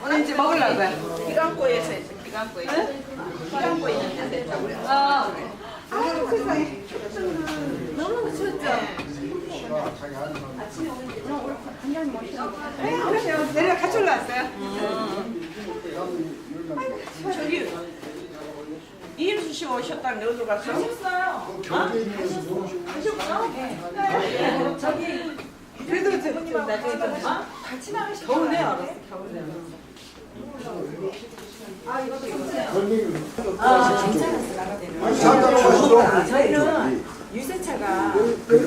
오늘 이제 먹으려고요. 기간고에서 했어. 기간고에. 기간고에 있는 데 됐다고요. 아유 세상에. 너무 추웠죠? 그러세요. 내려 같이 올라왔어요. 저기 이인수 씨 오셨다는데 어디로 갔어? 그래도 저 나중에 좀 같이 나가시죠. 겨울에 알았어. 겨울에. 저희는 유세차가 지금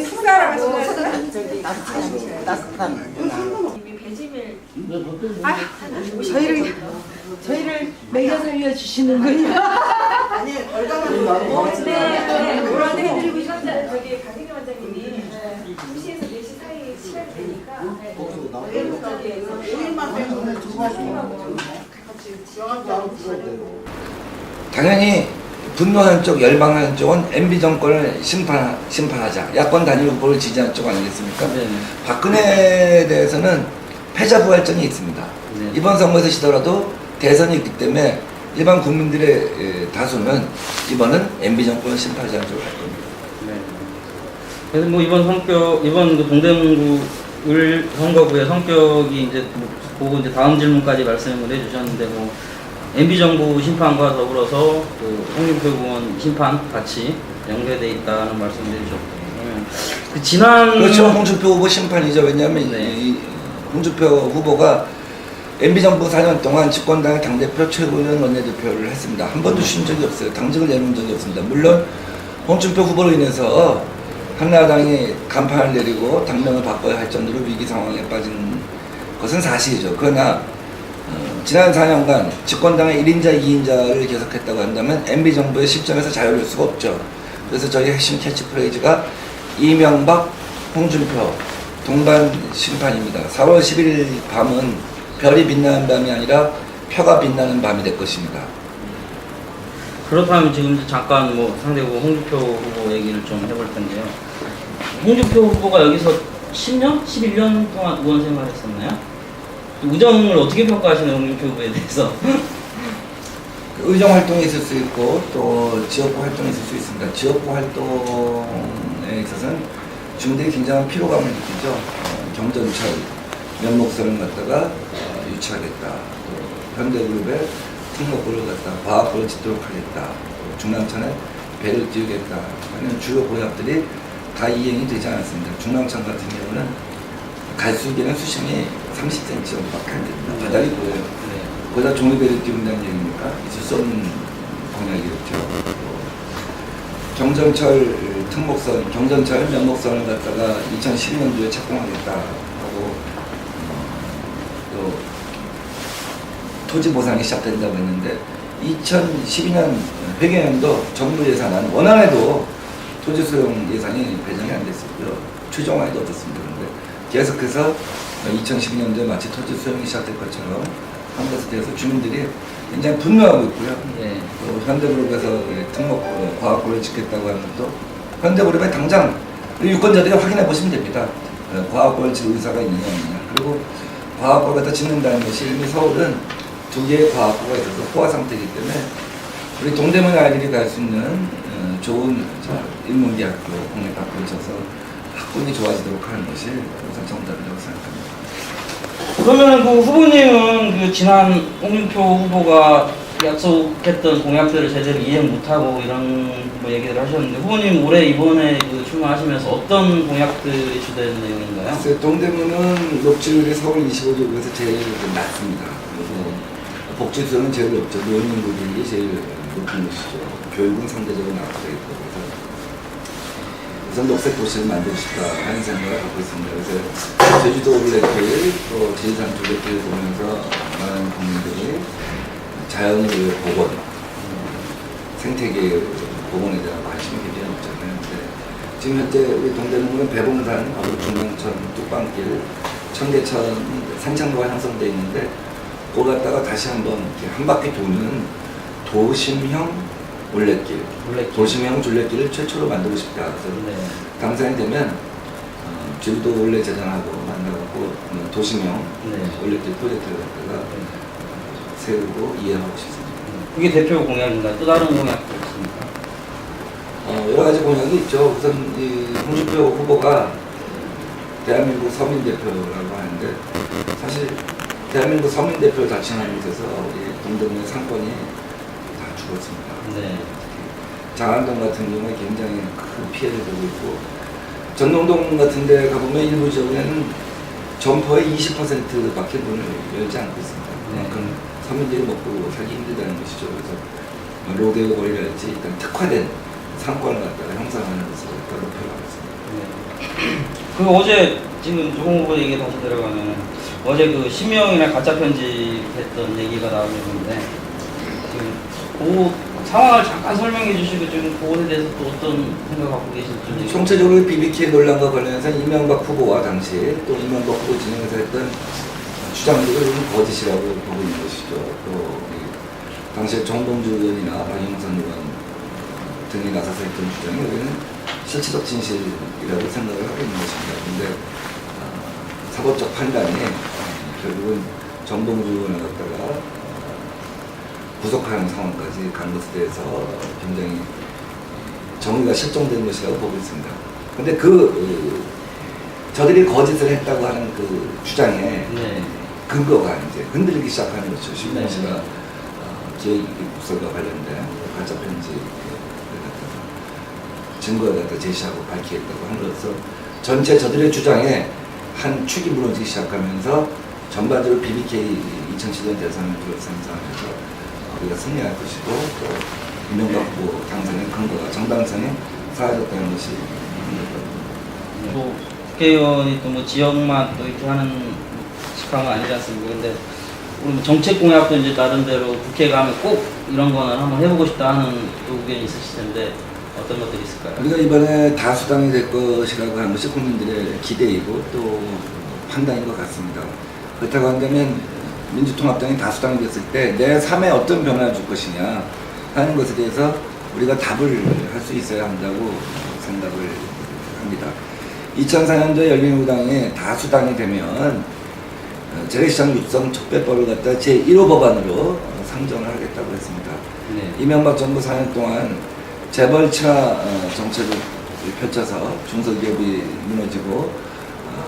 식사를 하시나요? 저희를 먹여 살려주시는군요. 아니 걸감은 네, 그런데 해드리고 싶은데 저기 강진희 원장님이 2시에서 4시 사이 시간이 되니까 우리만 빼고는 두 가지 당연히 분노하는 쪽, 열망하는 쪽은 MB 정권을 심판하자. 야권 단일 후보를 지지하는 쪽 아니겠습니까? 네. 박근혜에 대해서는 패자부활전이 있습니다. 네. 이번 선거에서 지더라도 대선이 있기 때문에 일반 국민들의 다수는 이번은 MB 정권을 심판하자는 쪽으로 갈 겁니다. 네. 그래서 뭐 이번 그 동대문구 선거구의 성격이 이제 보고 이제 다음 질문까지 말씀을 해주셨는데 뭐 MB 정부 심판과 더불어서 그 홍준표 의원 심판 같이 연계돼 있다는 말씀을 해주셨고, 그 지난 그렇죠. 홍준표 후보 심판이죠. 왜냐하면 네. 이 홍준표 후보가 MB 정부 4년 동안 집권당의 당대표, 최고위원, 원내대표를 했습니다. 한 번도 쉰 적이 없어요. 당직을 내놓은 적이 없습니다. 물론 홍준표 후보로 인해서 한나라당이 간판을 내리고 당명을 바꿔야 할 정도로 위기 상황에 빠진 것은 사실이죠. 그러나 지난 4년간 집권당의 1인자, 2인자를 계속했다고 한다면 MB 정부의 실정에서 자유로울 수가 없죠. 그래서 저희 핵심 캐치프레이즈가 이명박, 홍준표 동반 심판입니다. 4월 11일 밤은 별이 빛나는 밤이 아니라 표가 빛나는 밤이 될 것입니다. 그렇다면 지금 잠깐 뭐 상대국 홍준표 후보 얘기를 좀 해볼 텐데요. 홍준표 후보가 여기서 10년, 11년 동안 의원 생활했었나요? 우정을 어떻게 평가하시나요, 홍준표 후보에 대해서? 의정 활동이 있을 수 있고 또 지역구 활동이 있을 수 있습니다. 지역구 활동에 있어서는 주민들이 굉장한 피로감을 느끼죠. 경전철 면목선을 갖다가 유치하겠다. 또 현대그룹의 특목고를 갖다가 과학고를 짓도록 하겠다. 또 중랑천에 배를 띄우겠다 하는 주요 공약들이 다 이행이 되지 않았습니다. 중랑천 같은 경우는 갈수기는 수심이 30cm 정도밖에 안 됩니다. 바닥이 보여요. 거기다 종이배를 띄운다는 얘기입니까? 있을 수 없는 공약이었죠. 경전철 특목선, 경전철 면목선을 갖다가 2012년도에 착공하겠다 하고 또 토지 보상이 시작된다고 했는데 2012년 회계연도 정부 예산안 원안에도 토지 수용 예산이 배정이 안 됐었고요. 최종안에도 없었습니다. 그런데 계속해서 2012년도에 마치 토지 수용이 시작될 것처럼 한 것에 대해서 주민들이 굉장히 분노하고 있고요. 네. 또 현대그룹에서 특목 과학고를 짓겠다고 하는 것도 현대그룹에 당장 유권자들이 확인해 보시면 됩니다. 과학고를 짓을 의사가 있느냐 없느냐. 그리고 과학고를 갖다 짓는다는 것이 이미 서울은 2개의 과학고가 있어서 포화 상태이기 때문에 우리 동대문 아이들이 갈 수 있는 좋은 인문대학교, 공립학교를 쳐서 학군이 좋아지도록 하는 것이 우선 정답이라고 생각합니다. 그러면 그 후보님은 그 지난 홍준표 후보가 약속했던 공약들을 제대로 이행 못하고 이런 뭐 얘기를 하셨는데 후보님 올해 이번에 그 출마하시면서 어떤 공약들이 주된 내용인가요? 글쎄, 동대문은 녹지율이 서울 25지역에서 제일 낮습니다. 그리고 복지수는 제일 높죠. 노인인구들이 제일 높은 곳이죠. 교육은 상대적으로 나쁘게 있고 그래서 우선 녹색 도시를 만들고 싶다 하는 생각을 갖고 있습니다. 그래서 제주도 올레길 또 지리산 둘레길을 보면서 많은 국민들이 자연을 위해 복원, 생태계 복원에 대한 관심이 굉장히 높잖아요. 근데 지금 현재 우리 동대문은 배봉산, 중랑천, 뚝방길, 청계천 산책로가 형성되어 있는데 그걸 갖다가 다시 한번 이렇게 한 바퀴 도는 도심형 올레길, 올레길. 도심형 둘레길을 최초로 만들고 싶다. 그래서 네. 당선이 되면 제주도 올레 재단하고 만나고 도심형 네. 올레길 프로젝트를 갖다가 세우고 이해하고 싶습니다. 그게 대표 공약인가요? 또 다른 공약도 있습니까? 여러 가지 공약이 있죠. 우선 이 홍준표 후보가 대한민국 서민 대표라고 하는데 사실 대한민국 서민 대표를 자칭하는 것에서 우리 동대문의 상권이 다 죽었습니다. 네. 장안동 같은 경우에 굉장히 큰 피해를 보고 있고 전동동 같은 데 가보면 일부 지역에는 점퍼의 20%밖에 문을 열지 않고 있습니다. 그만큼 서민들이 먹고 살기 힘들다는 것이죠. 그래서 로데오 거리랄지 일단 특화된 상권을 갖다가 형성하는 것을 목표로 하고 있습니다. 그 어제 지금 조공 후보 얘기 다시 들어가면 어제 그 심의영이나 가짜 편집했던 얘기가 나오는데 지금 그 상황을 잠깐 설명해 주시고 지금 그것에 대해서 또 어떤 생각 갖고 계실지. 총체적으로 BBK 논란과 관련해서 이명박 후보와 당시 또 이명박 후보 진영에서 했던 주장들을 거짓이라고 보고 있는 것이죠. 또 당시에 정봉주 의원이나 박영선 의원 등이 나서서 했던 주장이 우리는 실체적 진실이라고 생각을 하고 있는 것입니다. 그런데 사법적 판단이 결국은 정봉주 의원을 갖다가 구속하는 상황까지 간 것에 대해서 굉장히 정의가 실종된 것이라고 보고 있습니다. 그런데 저들이 거짓을 했다고 하는 그 주장에 네. 근거가 이제 흔들리기 시작하는 것이죠. 네. 신문 씨가 기획국설과 관련된 가짜 편지를 갖다가 증거를 갖다 제시하고 밝히겠다고 함으로써 전체 저들의 주장에 한 축이 무너지기 시작하면서 전반적으로 BBK 2007년 대선을 둘러싸면서 우리가 승리할 것이고 또 이명박 후보 당선의 근거가 정당성이 사라졌다는 것이 또 국회의원이 또 뭐 지역만 또 이렇게 하는 직함은 아니지 않습니까? 근데 우리 뭐 정책 공약도 이제 나름대로 국회 가면 꼭 이런 거는 한번 해보고 싶다 하는 또 의견이 있으실 텐데 어떤 것들이 있을까요? 우리가 이번에 다수당이 될 것이라고 하는 것이 국민들의 기대이고 또 판단인 것 같습니다. 그렇다고 한다면 민주통합당이 다수당이 됐을 때 내 삶에 어떤 변화를 줄 것이냐 하는 것에 대해서 우리가 답을 할 수 있어야 한다고 생각을 합니다. 2004년도에 열린우리당이 다수당이 되면 재래시장 육성 촉배법을 갖다 제1호 법안으로 상정을 하겠다고 했습니다. 네. 이명박 정부 4년 동안 재벌 친화 정책을 펼쳐서 중소기업이 무너지고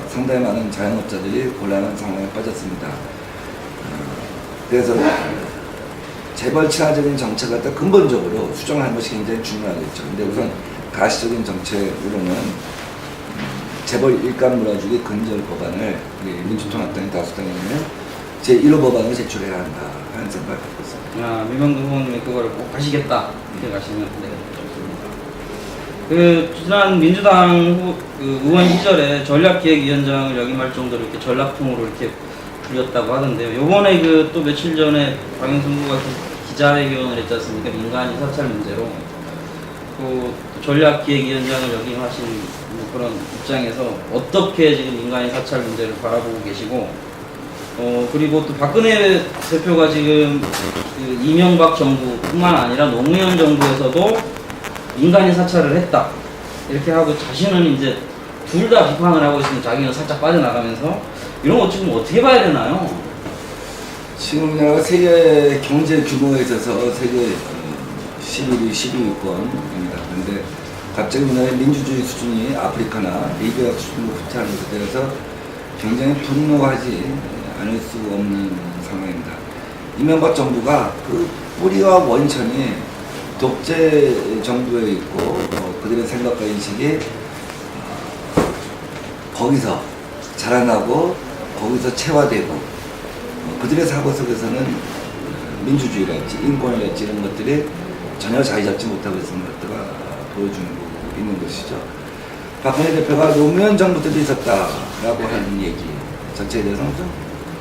상당히 많은 자영업자들이 곤란한 상황에 빠졌습니다. 그래서 재벌 친화적인 정책을 갖다 근본적으로 수정하는 것이 굉장히 중요하겠죠. 근데 우선 가시적인 정책으로는 재벌 일감 몰아주기 근절 법안을 민주통합당이 다수당에 내면 제1호 법안을 제출해야 한다 하는 생각을 갖고 있습니다. 민명도 후보님이 그거를 꼭 하시겠다 이렇게 가시면 되겠습니다. 그 지난 민주당 의원 시절에 전략기획위원장을 역임할 정도로 이렇게 전략통으로 이렇게 불렸다고 하던데요. 요번에 또 며칠 전에 박영선 후보가 기자회견을 했지 않습니까? 민간인 사찰 문제로 그 전략기획위원장을 역임하신 그런 입장에서 어떻게 지금 민간인 사찰 문제를 바라보고 계시고 그리고 또 박근혜 대표가 지금 그 이명박 정부뿐만 아니라 노무현 정부에서도 민간인 사찰을 했다 이렇게 하고 자신은 이제 둘 다 비판을 하고 있으면 자기는 살짝 빠져나가면서 이런 거 지금 어떻게 봐야 되나요? 지금 우리나라가 세계 경제 규모에 있어서 세계 11위, 12위권입니다. 그런데 갑자기 우리나라의 민주주의 수준이 아프리카나 리비아 수준으로 후퇴하는 것에 대해서 굉장히 분노하지 않을 수 없는 상황입니다. 이명박 정부가 그 뿌리와 원천이 독재 정부에 있고 그들의 생각과 인식이 거기서 자라나고 거기서 체화되고 그들의 사고 속에서는 민주주의랄지 인권이랄지 이런 것들이 전혀 자리 잡지 못하고 있는 것들가 보여주고 있는 것이죠. 박근혜 대표가 노무현 정부 때도 있었다라고 하는 얘기 자체에 대해서는 좀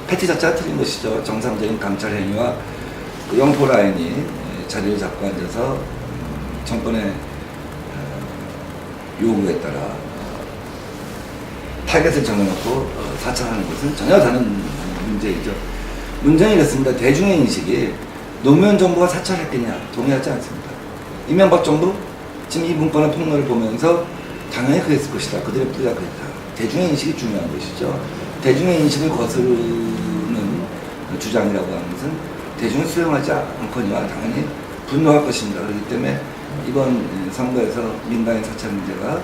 패티 자체가 틀린 것이죠. 정상적인 감찰 행위와 그 영포 라인이 자리를 잡고 앉아서 정권의 요구에 따라 타겟을 정해놓고 사찰하는 것은 전혀 다른 문제이죠. 문제는 이렇습니다. 대중의 인식이 노무현 정부가 사찰했겠냐 동의하지 않습니다. 이명박 정부 지금 이 문건의 폭로를 보면서 당연히 그랬을 것이다. 그들의 뿌리가 그랬다. 대중의 인식이 중요한 것이죠. 대중의 인식을 거스르는 주장이라고 하는 것은 대중을 수용하지 않거니와 당연히 분노할 것입니다. 그렇기 때문에 이번 선거에서 민간인 사찰 문제가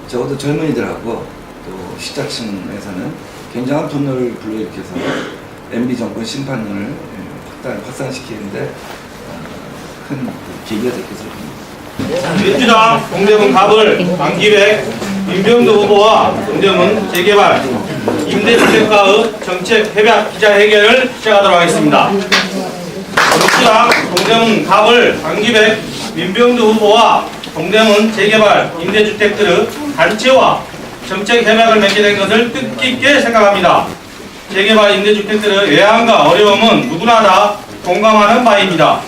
적어도 젊은이들하고 또 시자층에서는 굉장한 분노를 불러일으켜서 MB 정권 심판론을 확산시키는데 큰 계기가 될 것으로 봅니다. 민주당 동대문 갑을 안기백 민병도 후보와 동대문 재개발 임대주택가의 정책 협약 기자회견을 시작하도록 하겠습니다. 민주당 동대문 갑을 안기백 민병도 후보와 동대문 재개발 임대주택들의 단체와 정책 협약을 맺게 된 것을 뜻깊게 생각합니다. 재개발 임대주택들의 외환과 어려움은 누구나 다 공감하는 바입니다.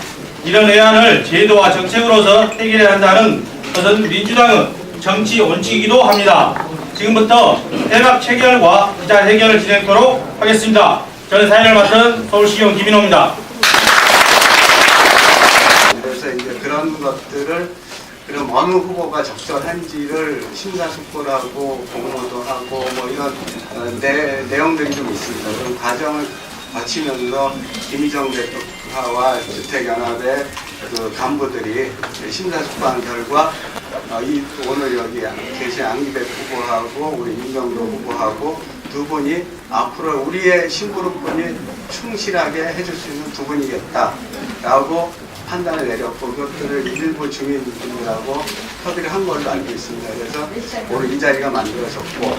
이런 외환을 제도와 정책으로서 해결해야 한다는 것은 민주당의 정치 원칙이기도 합니다. 지금부터 협약 체결과 기자회견을 진행하도록 하겠습니다. 저는 사회를 맡은 서울시의원 김인호입니다. 그래서 이제 그런 것들을 그럼 어느 후보가 적절한지를 심사숙고하고 공모도 하고 뭐 이런 내용들이 좀 있습니다. 그런 과정을 거치면서 김희정 대표와 주택연합의 그 간부들이 심사숙고한 결과 오늘 여기 계신 안기백 후보하고 우리 민병도 후보하고 두 분이 앞으로 우리의 신그룹분이 충실하게 해줄 수 있는 두 분이겠다라고 판단을 내렸고 그것들을 일부 주민분들하고 협의를 한 걸로 알고 있습니다. 그래서 오늘 이 자리가 만들어졌고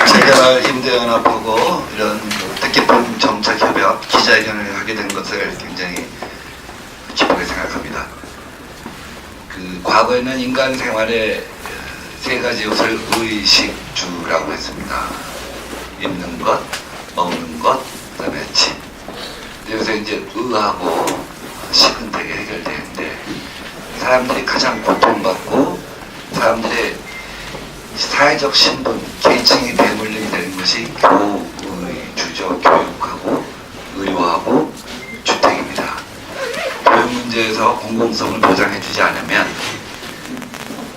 재개발 임대연합하고 이런 뜻깊은 정책 협약 기자회견을 하게 된 것을 굉장히 기쁘게 생각합니다. 그 과거에는 인간 생활에 세 가지 요소를 의식주라고 했습니다. 입는 것, 먹는 것, 그다음에 집. 여기서 이제 의하고 식은 되게 해결되는데 사람들이 가장 고통받고 사람들의 사회적 신분, 계층이 대물림이 되는 것이 교의주죠. 교육하고 의료하고 주택입니다. 교육 문제에서 공공성을 보장해주지 않으면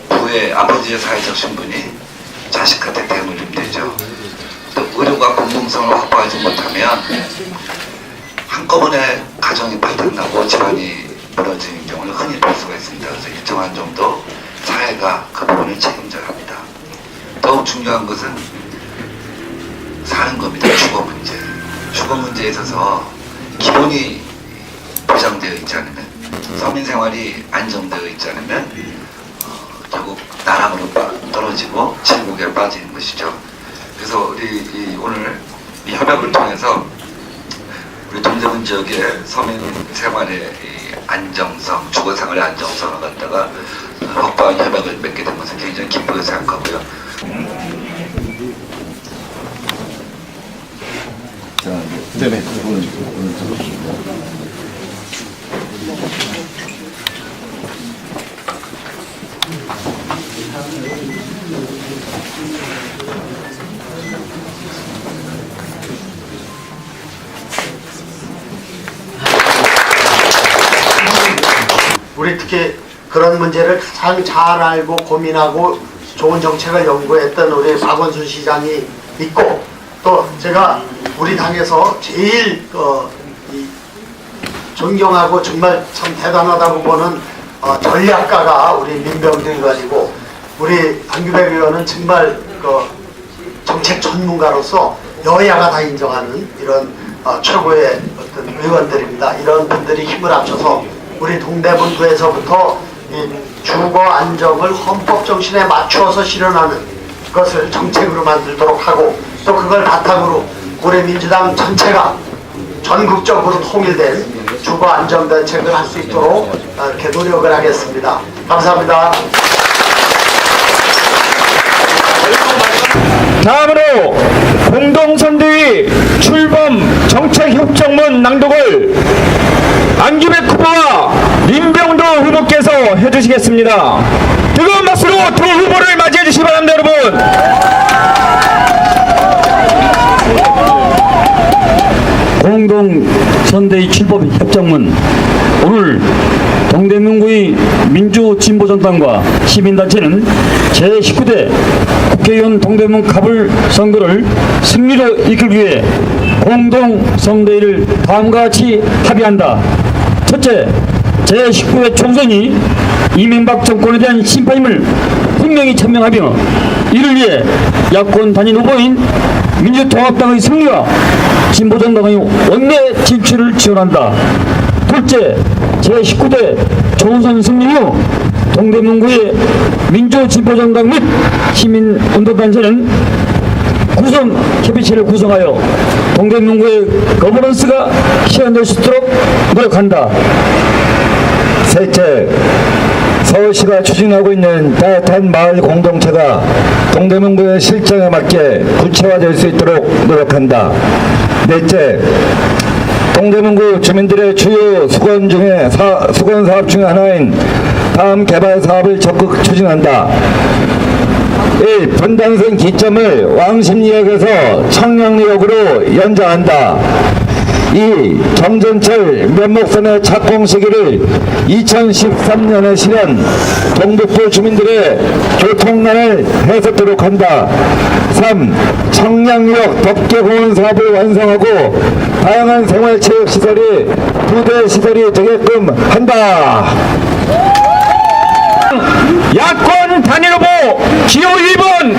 부의 아버지의 사회적 신분이 자식한테 대물림되죠. 또 의료가 공공성을 확보하지 못하면 한꺼번에 가정이 바닥나고 집안이 무너지는 경우를 흔히 볼 수가 있습니다. 그래서 일정한 정도 사회가 그 부분을 책임져야 합니다. 더욱 중요한 것은 사는 겁니다. 주거 문제. 주거 문제에 있어서 기본이 보장되어 있지 않으면 서민 생활이 안정되어 있지 않으면 결국 나락으로 떨어지고 질곡에 빠지는 것이죠. 그래서 우리 오늘 이 협약을 통해서 우리 동대문 지역의 서민 생활의 안정성, 주거 생활의 안정성을 갖다가 확보한 협약을 맺게 된 것은 굉장히 기쁘게 생각하고요. 자, 네네. 우리 특히 그런 문제를 가장 잘 알고 고민하고 좋은 정책을 연구했던 우리 박원순 시장이 있고 또 제가 우리 당에서 제일 존경하고 정말 참 대단하다고 보는 전략가가 우리 민병도 의원이고 우리 안규백 의원은 정말 정책 전문가로서 여야가 다 인정하는 이런 최고의 어떤 의원들입니다. 이런 분들이 힘을 합쳐서 우리 동대문구에서부터 이 주거 안정을 헌법 정신에 맞추어서 실현하는 것을 정책으로 만들도록 하고 또 그걸 바탕으로 우리 민주당 전체가 전국적으로 통일된 주거 안정 대책을 할 수 있도록 이렇게 노력을 하겠습니다. 감사합니다. 다음으로 공동선대위 출범 정책협정문 낭독을 안기백 후보와 민병도 후보께서 해주시겠습니다. 뜨거운 박수로 두 후보를 맞이해 주시기 바랍니다, 여러분. 공동선대위 출범 협정문 오늘 동대문구의 민주진보정당과 시민단체는 제19대 국회의원 동대문 갑을 선거를 승리로 이끌기 위해 공동선대위를 다음과 같이 합의한다. 첫째, 제19대 총선이 이명박 정권에 대한 심판임을 분명히 천명하며 이를 위해 야권 단일 후보인 민주통합당의 승리와 진보정당의 원내 진출을 지원한다. 둘째, 제19대 총선 승리 후 동대문구의 민주진보정당 및 시민운동단체는 구성 협의체를 구성하여 동대문구의 거버넌스가 실현될 수 있도록 노력한다. 셋째, 서울시가 추진하고 있는 따뜻한 마을 공동체가 동대문구의 실정에 맞게 구체화될 수 있도록 노력한다. 넷째, 동대문구 주민들의 주요 수건 사업 중에 하나인 다음 개발 사업을 적극 추진한다. 1. 분당선 기점을 왕십리역에서 청량리역으로 연장한다. 2. 정전철 면목선의 착공 시기를 2013년에 실현, 동북부 주민들의 교통난을 해소토록 한다. 3. 청량리역 덮개공원 사업을 완성하고 다양한 생활체육시설이 부대 시설이 되게끔 한다. 야권 단일 후보 기호 1번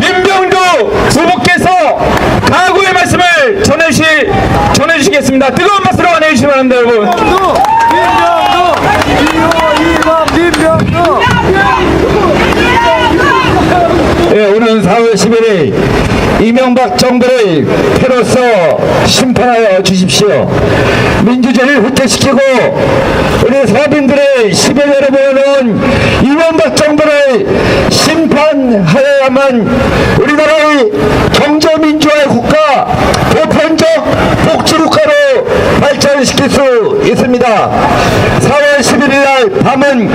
민병두 후보께서 각오의 말씀을 전해주시겠습니다. 뜨거운 박수로 안해주시기 바랍니다, 여러분. 예, 오늘 4월 11일 이명박 정부를 패로서 심판하여 주십시오. 민주주의를 후퇴시키고 우리 서민들의 시민들을 모여놓은 이명박 정부를 심판하여야만 우리나라의 경제민주화의 국가, 보편적 복지국가로 발전시킬 수 있습니다. 4월 11일 날 밤은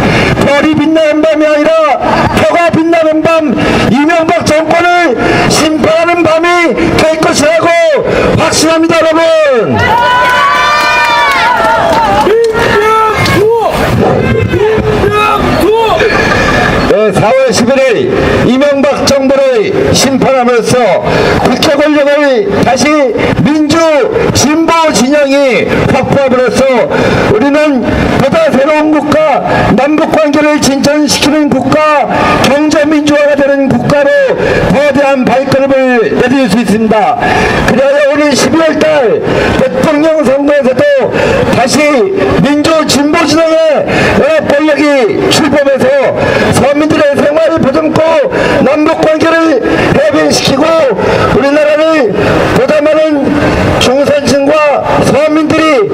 별이 빛나는 밤이 아니라 표가 빛나는 밤, 이명박 정권을 심판하는 밤이 될 것이라고 확신합니다, 여러분. 네, 4월 11일 이명박 정부를 심판하면서 국회 권력을 다시 민주 진보 진영이 확보함으로써 우리는 보다 새로운 국가, 남북관계를 진전시키는 국가, 경제민주화가 되는 국가로 거대한 발걸음을 내딜 수 있습니다. 그래야 오늘 12월달 대통령 선거에서도 다시 민주 진보 진영의 연합 권력이 출범해서 서민들의 생활을 보듬고 남북관계를 해변시키고 우리나라를 보다 많은 중산층과 서민들이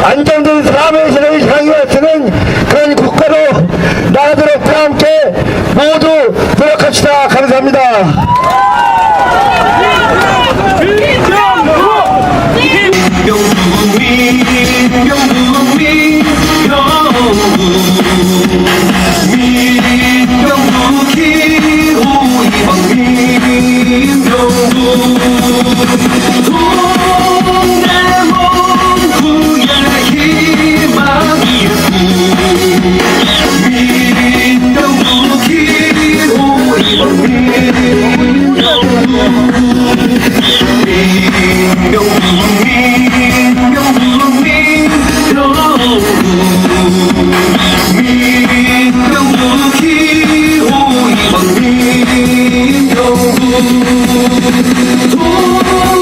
안정된 삶의 질을 향해 쓰는 그런 국가로 나아도록 다 함께 모두 노력합시다. 감사합니다. 민병두